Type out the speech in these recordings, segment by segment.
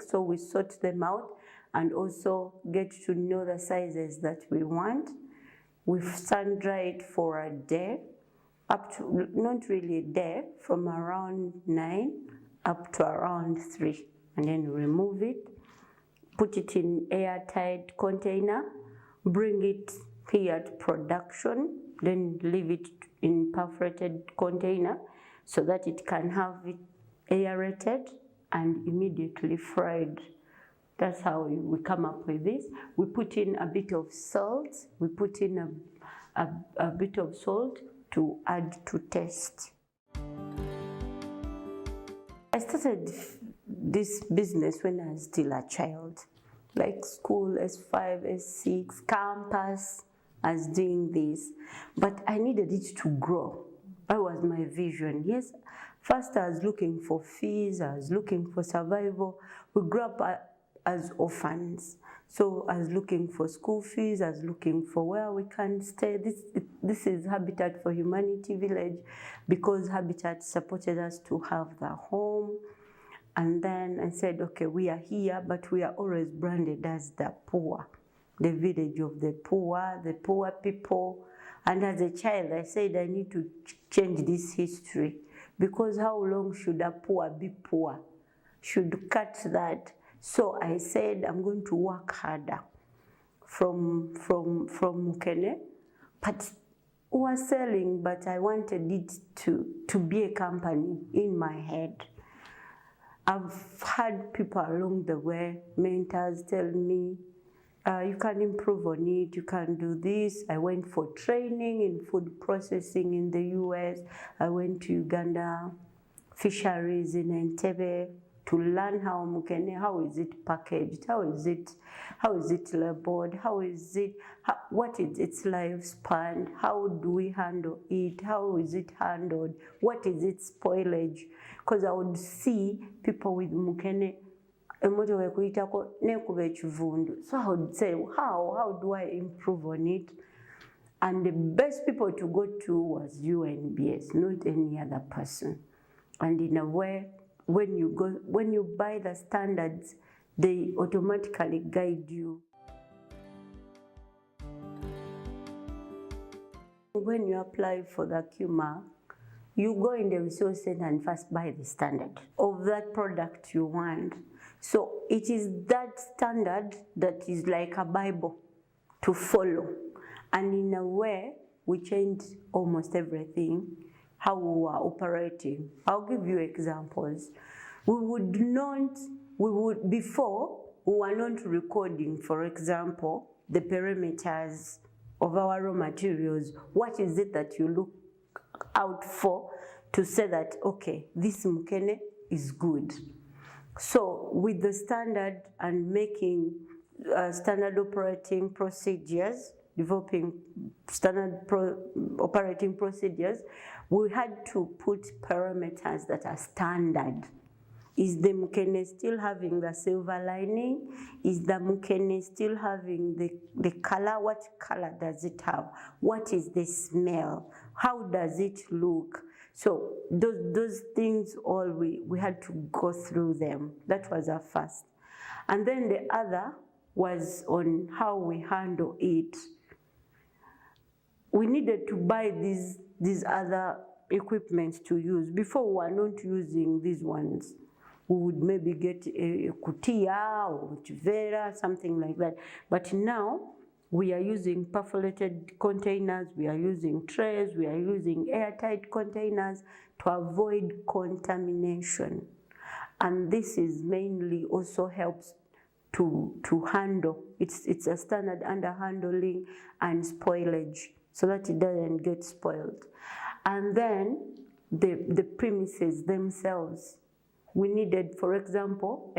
so we sort them out and also get to know the sizes that we want. We sun dry it for a day, up to, not really a day, from around 9 up to around 3, and then remove it, put it in airtight container, bring it here to production, then leave it in perforated container so that it can have it aerated and immediately fried. That's how we come up with this. We put in a bit of salt, we put in a bit of salt to add to taste. I started this business when I was still a child, like school, S5, S6, campus, I was doing this, but I needed it to grow. That was my vision. Yes, first I was looking for fees, I was looking for survival. We grew up as orphans, so I was looking for school fees, I was looking for where we can stay. This is Habitat for Humanity Village, because Habitat supported us to have the home. And then I said, okay, we are here, but we are always branded as the poor, the village of the poor people. And as a child, I said I need to change this history, because how long should a poor be poor? Should cut that. So I said I'm going to work harder from Mukene, but we were selling, but I wanted it to be a company in my head. I've had people along the way, mentors, tell me, you can improve on it, you can do this. I went for training in food processing in the US. I went to Uganda fisheries in Entebbe to learn how Mukene, how is it packaged, how is it labeled, what is its lifespan, how do we handle it, how is it handled, what is its spoilage? Because I would see people with Mukene, so I would say, how do I improve on it? And the best people to go to was UNBS, not any other person. And in a way, when you buy the standards, they automatically guide you. When you apply for the Q mark, you go in the resource center and first buy the standard of that product you want. So it is that standard that is like a Bible to follow. And in a way, we changed almost everything, how we were operating. I'll give you examples. Before, we were not recording, for example, the parameters of our raw materials. What is it that you look out for to say that, okay, this Mukene is good? So with the standard and making standard operating procedures, developing standard operating procedures, we had to put parameters that are standard. Is the Mukene still having the silver lining? Is the Mukene still having the color? What color does it have? What is the smell? How does it look? So those things all we had to go through them. That was our first. And then the other was on how we handle it. We needed to buy these other equipments to use. Before we were not using these ones. We would maybe get a kutia or chivera, something like that. But now we are using perforated containers, we are using trays, we are using airtight containers to avoid contamination. And this is mainly also helps to handle. It's a standard under handling and spoilage so that it doesn't get spoiled. And then the premises themselves. We needed, for example,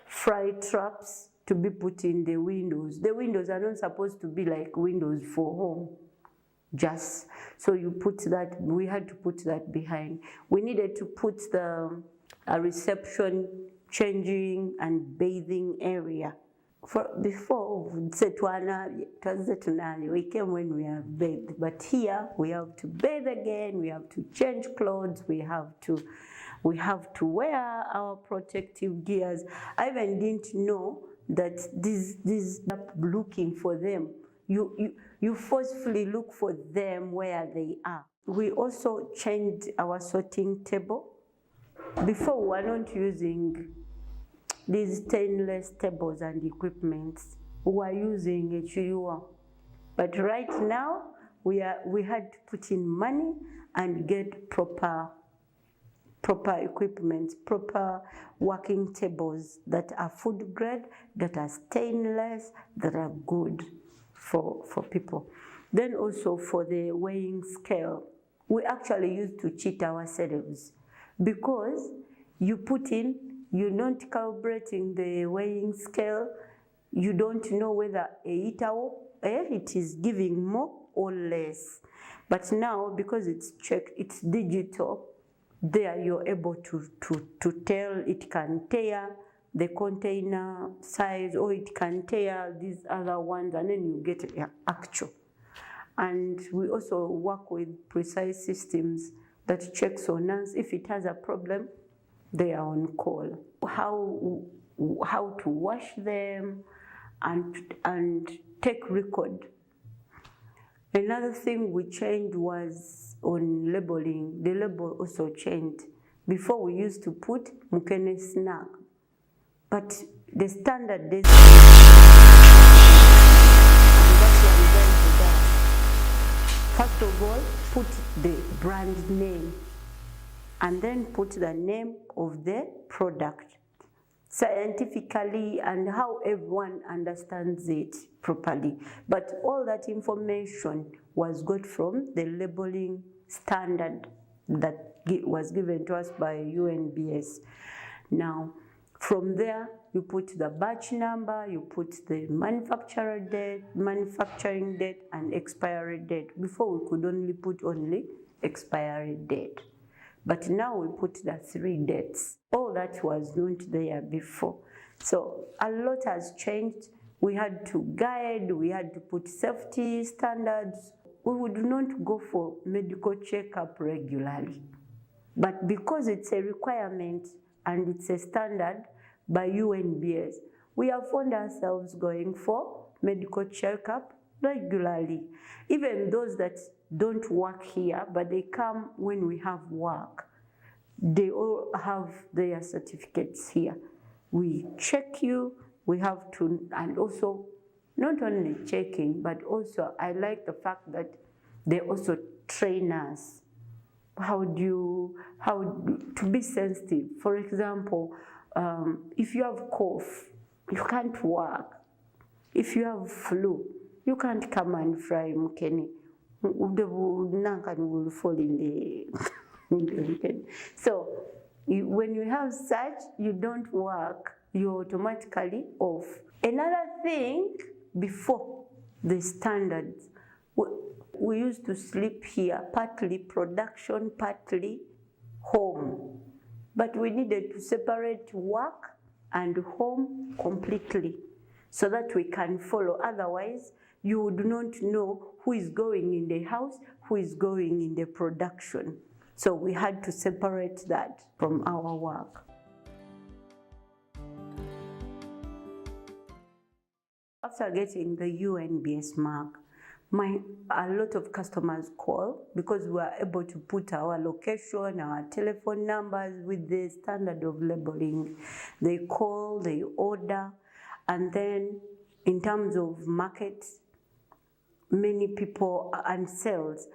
fry traps to be put in the windows. The windows are not supposed to be like windows for home, just. So you put that, we had to put that behind. We needed to put a reception, changing and bathing area. Before, we came when we have bathed, but here we have to bathe again, we have to change clothes, we have to We have to wear our protective gears. I even didn't know that this looking for them. You forcefully look for them where they are. We also changed our sorting table. Before we were not using these stainless tables and equipments. We were using a chiyuwa. But right now, we had to put in money and get proper equipment, proper working tables that are food grade, that are stainless, that are good for people. Then also for the weighing scale, we actually used to cheat ourselves because you put in, you're not calibrating the weighing scale, you don't know whether it is giving more or less. But now, because it's checked, it's digital, there you're able to tell. It can tear the container size, or it can tear these other ones, and then you get actual. And we also work with precise systems that checks on us. If it has a problem, they are on call. How to wash them and take record. Another thing we changed was on labeling. The label also changed. Before we used to put Mukene snack, but the standard and that's what we going to do. First of all, put the brand name and then put the name of the product scientifically and how everyone understands it properly. But all that information was got from the labeling standard that was given to us by UNBS. Now, from there, you put the batch number, you put the manufacturing date, and expiry date. Before, we could only put expiry date. But now we put the 3 dates. All that was not there before. So a lot has changed. We had to guide, we had to put safety standards. We would not go for medical checkup regularly. But because it's a requirement and it's a standard by UNBS, we have found ourselves going for medical checkup regularly. Even those that don't work here, but they come when we have work, they all have their certificates here. We check you, we have to, and also not only checking, but also I like the fact that they also train us how to be sensitive. For example, if you have cough, you can't work. If you have flu, you can't come and fry mukene. The nankan will fall in the So when you have such, you don't work, you're automatically off. Another thing, before the standards, we used to sleep here, partly production, partly home. But we needed to separate work and home completely so that we can follow. Otherwise, you would not know who is going in the house, who is going in the production. So we had to separate that from our work. After getting the UNBS mark, a lot of customers call because we are able to put our location, our telephone numbers with the standard of labeling. They call, they order, and then in terms of markets, many people and sales,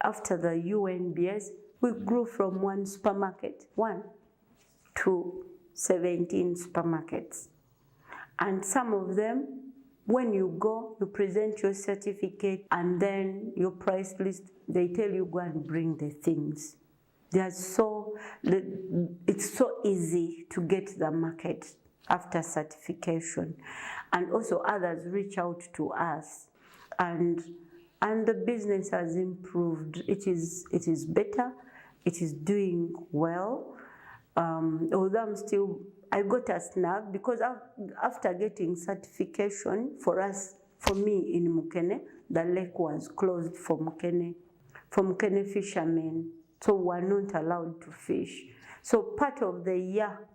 after the UNBS, we grew from 1 supermarket, 1 to 17 supermarkets. And some of them, when you go, you present your certificate and then your price list, they tell you go and bring the things. It's so easy to get the market after certification. And also others reach out to us. And the business has improved. It is better. It is doing well. Although I got a snag because after getting certification for me in Mukene, the lake was closed for Mukene fishermen. So we were not allowed to fish. So part of the year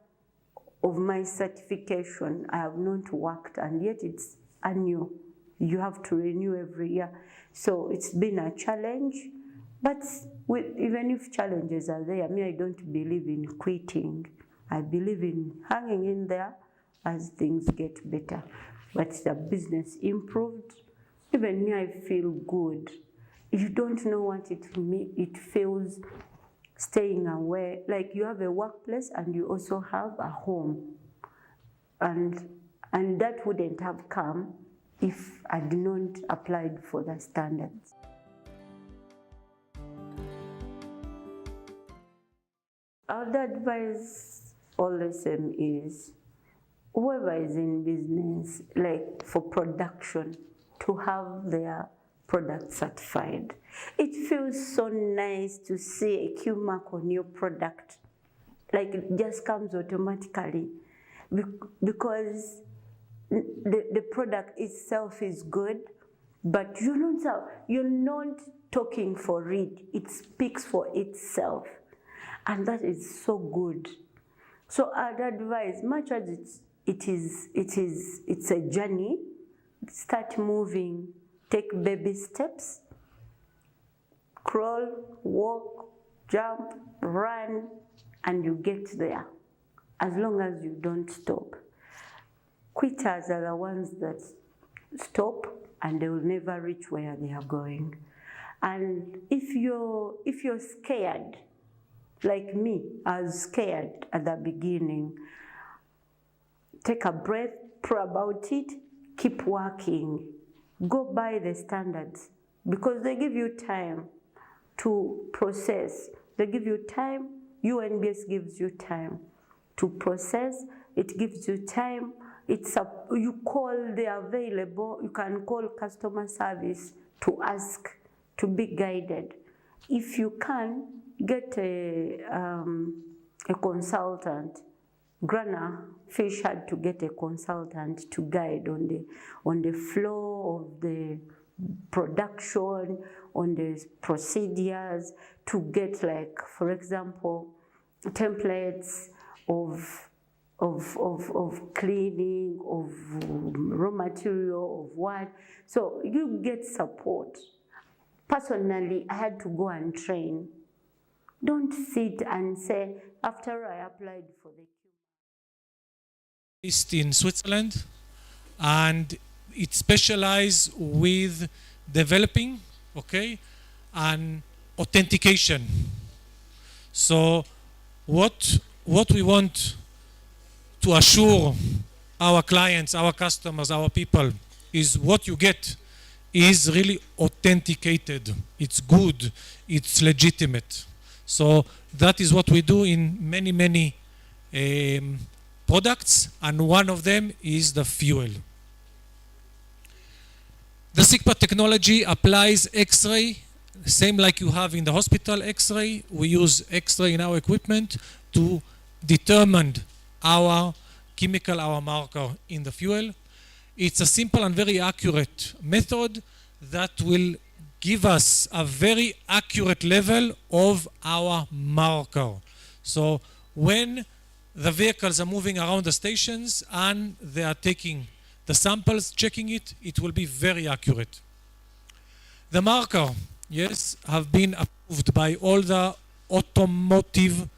of my certification, I have not worked, and yet it's annual. You have to renew every year. So it's been a challenge, but even if challenges are there, I don't believe in quitting. I believe in hanging in there as things get better. But the business improved. Even me, I feel good. You don't know what it feels staying away. Like you have a workplace and you also have a home. And that wouldn't have come if I did not applied for the standards. I would advise all SMEs, whoever is in business, like for production, to have their product certified. It feels so nice to see a Q mark on your product. Like it just comes automatically because the product itself is good, but you're not talking for it. It speaks for itself. And that is so good. So I'd advise, much as it's a journey, start moving, take baby steps, crawl, walk, jump, run, and you get there, as long as you don't stop. Quitters are the ones that stop and they will never reach where they are going. And if you're scared, like me, I was scared at the beginning. Take a breath, pray about it, keep working. Go by the standards because they give you time to process. They give you time, UNBS gives you time to process. It gives you time. You call, they're available. You can call customer service to ask to be guided. If you can, get a consultant. Grana Fish had to get a consultant to guide on the flow of the production, on the procedures, to get, like, for example, templates of cleaning, of raw material, of what. So you get support. Personally, I had to go and train. Don't sit and say, after I applied for the based in Switzerland, and it specializes with developing, and authentication. So what we want to assure our clients, our customers, our people is what you get is really authenticated. It's good, it's legitimate. So that is what we do in many products, and one of them is the fuel. The SIGPA technology applies X-ray, same like you have in the hospital X-ray. We use X-ray in our equipment to determine our chemical, our marker in the fuel. It's a simple and very accurate method that will give us a very accurate level of our marker. So when the vehicles are moving around the stations and they are taking the samples, checking it, it will be very accurate. The marker, yes, have been approved by all the automotive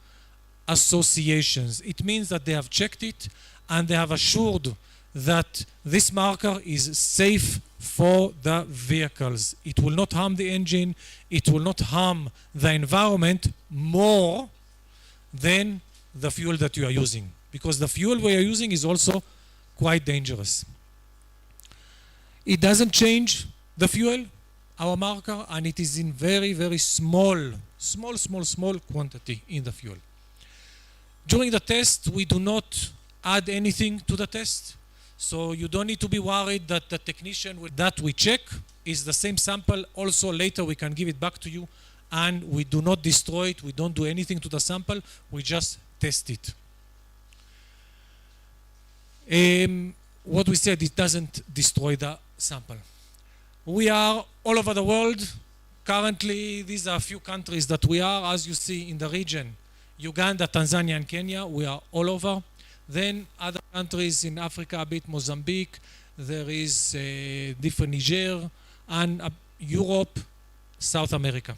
associations. It means that they have checked it and they have assured that this marker is safe for the vehicles. It will not harm the engine, it will not harm the environment more than the fuel that you are using, because the fuel we are using is also quite dangerous. It doesn't change the fuel, our marker, and it is in very small quantity in the fuel. During the test, we do not add anything to the test, so you don't need to be worried that the technician that we check is the same sample. Also later we can give it back to you, and we do not destroy it, we don't do anything to the sample, we just test it. What we said, it doesn't destroy the sample. We are all over the world. Currently, these are a few countries that we are, as you see in the region. Uganda, Tanzania, and Kenya, we are all over. Then other countries in Africa, a bit Mozambique, there is different Niger, and Europe, South America.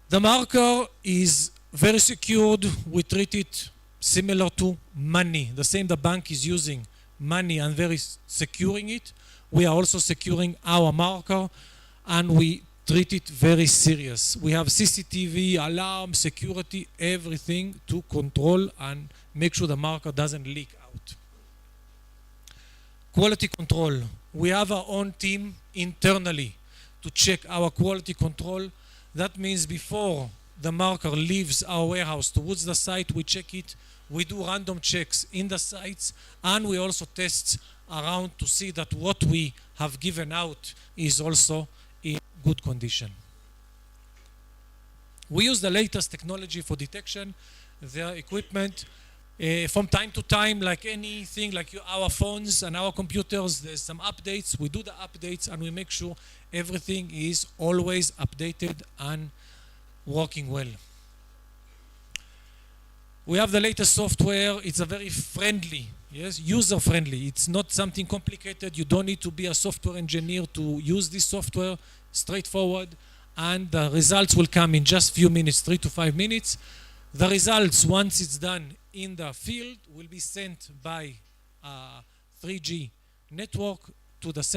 The marker is very secured. We treat it similar to money. The same the bank is using money and very securing it. We are also securing our marker, and we treat it very serious. We have CCTV, alarm, security, everything to control and make sure the marker doesn't leak out. Quality control. We have our own team internally to check our quality control. That means before the marker leaves our warehouse towards the site, we check it. We do random checks in the sites, and we also test around to see that what we have given out is also in good condition. We use the latest technology for detection. The equipment, from time to time, like anything, like our phones and our computers, there's some updates. We do the updates and we make sure everything is always updated and working well. We have the latest software. It's a very friendly, yes, user-friendly. It's not something complicated. You don't need to be a software engineer to use this software. Straightforward, and the results will come in just few minutes, 3 to 5 minutes. The results, once it's done in the field, will be sent by a 3G network to the